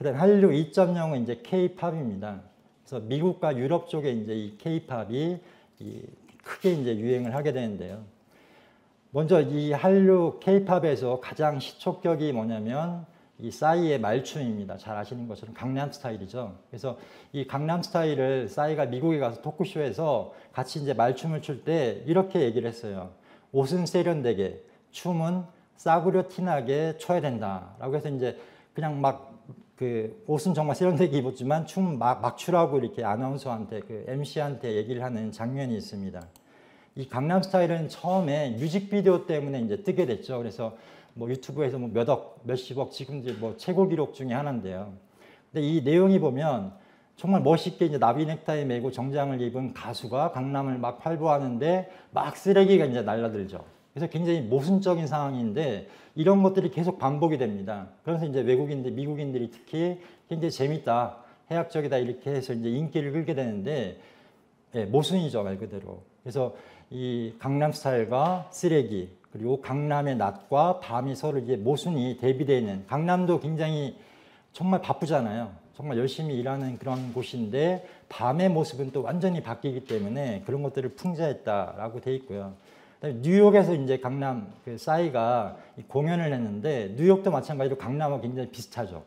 그다음 한류 2.0은 이제 K-팝입니다. 그래서 미국과 유럽 쪽에 이제 이 K-팝이 크게 이제 유행을 하게 되는데요. 먼저 이 한류 K-팝에서 가장 시초격이 뭐냐면 이 싸이의 말춤입니다. 잘 아시는 것처럼 강남 스타일이죠. 그래서 이 강남 스타일을 싸이가 미국에 가서 토크쇼에서 같이 이제 말춤을 출 때 이렇게 얘기를 했어요. 옷은 세련되게, 춤은 싸구려 티나게 춰야 된다라고 해서 이제 그냥 막 그 옷은 정말 세련되게 입었지만 춤 막 추라고 이렇게 아나운서한테 그 MC한테 얘기를 하는 장면이 있습니다. 이 강남 스타일은 처음에 뮤직비디오 때문에 이제 뜨게 됐죠. 그래서 뭐 유튜브에서 뭐 몇억, 몇십억 지금 이제 뭐 최고 기록 중에 하나인데요. 근데 이 내용이 보면 정말 멋있게 이제 나비 넥타이 메고 정장을 입은 가수가 강남을 막 활보하는데 막 쓰레기가 이제 날라들죠. 그래서 굉장히 모순적인 상황인데 이런 것들이 계속 반복이 됩니다. 그래서 이제 외국인들, 미국인들이 특히 굉장히 재밌다, 해학적이다 이렇게 해서 이제 인기를 끌게 되는데 예, 모순이죠, 말 그대로. 그래서 이 강남 스타일과 쓰레기 그리고 강남의 낮과 밤이 서로 이제 모순이 대비되어 있는 강남도 굉장히 정말 바쁘잖아요. 정말 열심히 일하는 그런 곳인데 밤의 모습은 또 완전히 바뀌기 때문에 그런 것들을 풍자했다라고 돼 있고요. 뉴욕에서 이제 강남 그 싸이가 공연을 했는데 뉴욕도 마찬가지로 강남하고 굉장히 비슷하죠.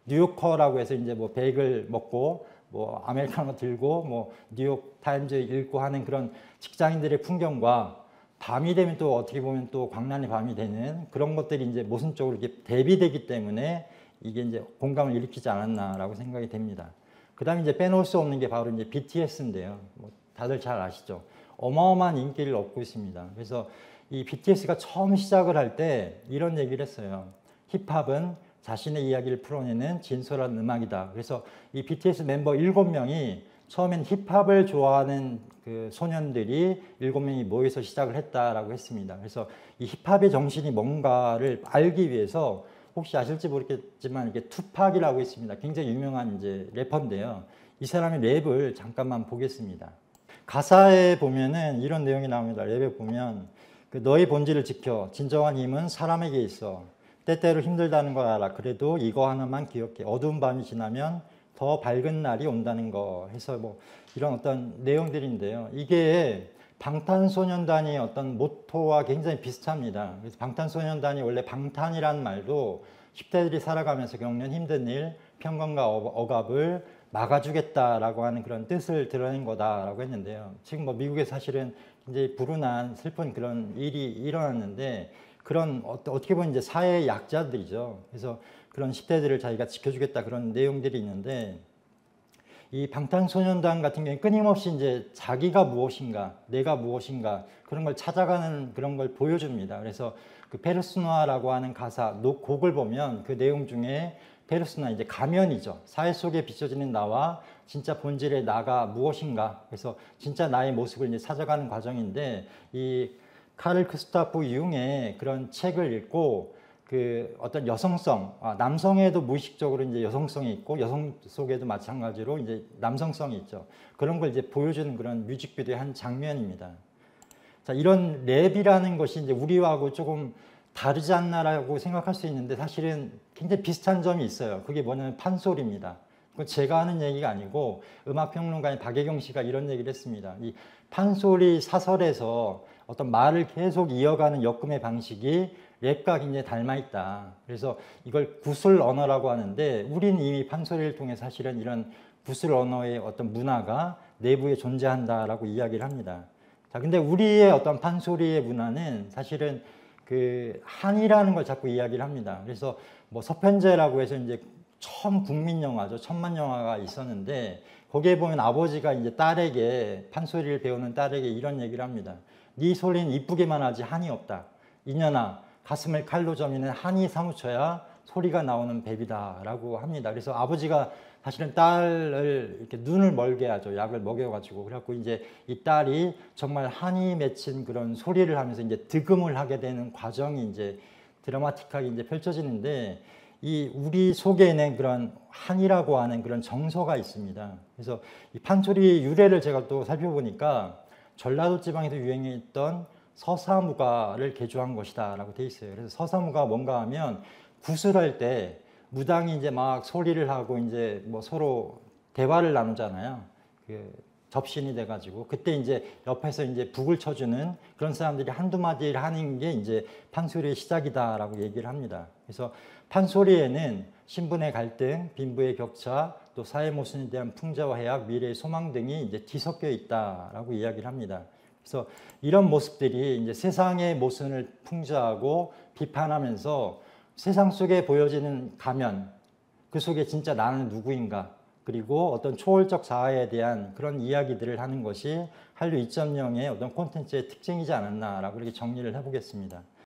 뉴요커라고 해서 이제 뭐 베이글 먹고 뭐 아메리카노 들고 뭐 뉴욕 타임즈 읽고 하는 그런 직장인들의 풍경과 밤이 되면 또 어떻게 보면 또 광란의 밤이 되는 그런 것들이 이제 모순적으로 이렇게 대비되기 때문에 이게 이제 공감을 일으키지 않았나라고 생각이 됩니다. 그 다음에 이제 빼놓을 수 없는 게 바로 이제 BTS인데요. 뭐 다들 잘 아시죠? 어마어마한 인기를 얻고 있습니다. 그래서 이 BTS가 처음 시작을 할 때 이런 얘기를 했어요. 힙합은 자신의 이야기를 풀어내는 진솔한 음악이다. 그래서 이 BTS 멤버 7명이 처음엔 힙합을 좋아하는 그 소년들이 7명이 모여서 시작을 했다라고 했습니다. 그래서 이 힙합의 정신이 뭔가를 알기 위해서 혹시 아실지 모르겠지만 이게 투팍이라고 있습니다. 굉장히 유명한 이제 래퍼인데요. 이 사람의 랩을 잠깐만 보겠습니다. 가사에 보면은 이런 내용이 나옵니다. 랩에 보면 그 너의 본질을 지켜. 진정한 힘은 사람에게 있어. 때때로 힘들다는 걸 알아. 그래도 이거 하나만 기억해. 어두운 밤이 지나면 더 밝은 날이 온다는 거 해서 뭐 이런 어떤 내용들인데요. 이게 방탄소년단의 어떤 모토와 굉장히 비슷합니다. 그래서 방탄소년단이 원래 방탄이라는 말도 10대들이 살아가면서 겪는 힘든 일, 편견과 억압을 막아주겠다라고 하는 그런 뜻을 드러낸 거다라고 했는데요. 지금 뭐 미국에 사실은 굉장히 불운한 슬픈 그런 일이 일어났는데 그런 어떻게 보면 이제 사회의 약자들이죠. 그래서 그런 10대들을 자기가 지켜주겠다 그런 내용들이 있는데 이 방탄소년단 같은 경우에 끊임없이 이제 자기가 무엇인가, 내가 무엇인가 그런 걸 찾아가는 그런 걸 보여줍니다. 그래서 그 페르소나라고 하는 가사, 곡을 보면 그 내용 중에 페르소나 이제 가면이죠. 사회 속에 비춰지는 나와 진짜 본질의 나가 무엇인가. 그래서 진짜 나의 모습을 이제 찾아가는 과정인데 이 카를 크스토프 융의 그런 책을 읽고 그 어떤 여성성, 남성에도 무의식적으로 이제 여성성이 있고 여성 속에도 마찬가지로 이제 남성성이 있죠. 그런 걸 이제 보여주는 그런 뮤직비디오의 한 장면입니다. 자, 이런 랩이라는 것이 이제 우리하고 조금 다르지 않나라고 생각할 수 있는데 사실은 굉장히 비슷한 점이 있어요. 그게 뭐냐면 판소리입니다. 그건 제가 하는 얘기가 아니고 음악평론가인 박예경 씨가 이런 얘기를 했습니다. 이 판소리 사설에서 어떤 말을 계속 이어가는 엮음의 방식이 랩과 굉장히 닮아있다. 그래서 이걸 구술 언어라고 하는데 우리는 이미 판소리를 통해 사실은 이런 구술 언어의 어떤 문화가 내부에 존재한다라고 이야기를 합니다. 자, 근데 우리의 어떤 판소리의 문화는 사실은 그 한이라는 걸 자꾸 이야기를 합니다. 그래서 뭐 서편제라고 해서 이제 처음 국민 영화죠. 천만 영화가 있었는데 거기에 보면 아버지가 이제 딸에게 판소리를 배우는 딸에게 이런 얘기를 합니다. 네 소리는 이쁘게만 하지 한이 없다. 이년아 가슴을 칼로 저미는 한이 사무쳐야 소리가 나오는 뱀이다 라고 합니다. 그래서 아버지가 사실은 딸을 이렇게 눈을 멀게 하죠. 약을 먹여가지고. 그래갖고 이제 이 딸이 정말 한이 맺힌 그런 소리를 하면서 이제 득음을 하게 되는 과정이 이제 드라마틱하게 이제 펼쳐지는데 이 우리 속에는 그런 한이라고 하는 그런 정서가 있습니다. 그래서 이 판소리의 유래를 제가 또 살펴보니까 전라도 지방에서 유행했던 서사무가를 개조한 것이다 라고 돼 있어요. 그래서 서사무가 뭔가 하면 구술할 때 무당이 이제 막 소리를 하고 이제 뭐 서로 대화를 나누잖아요. 그 접신이 돼가지고 그때 이제 옆에서 이제 북을 쳐주는 그런 사람들이 한두 마디를 하는 게 이제 판소리의 시작이다라고 얘기를 합니다. 그래서 판소리에는 신분의 갈등, 빈부의 격차, 또 사회 모순에 대한 풍자와 해악, 미래의 소망 등이 이제 뒤섞여 있다라고 이야기를 합니다. 그래서 이런 모습들이 이제 세상의 모순을 풍자하고 비판하면서 세상 속에 보여지는 가면, 그 속에 진짜 나는 누구인가, 그리고 어떤 초월적 자아에 대한 그런 이야기들을 하는 것이 한류 2.0의 어떤 콘텐츠의 특징이지 않았나라고 이렇게 정리를 해보겠습니다.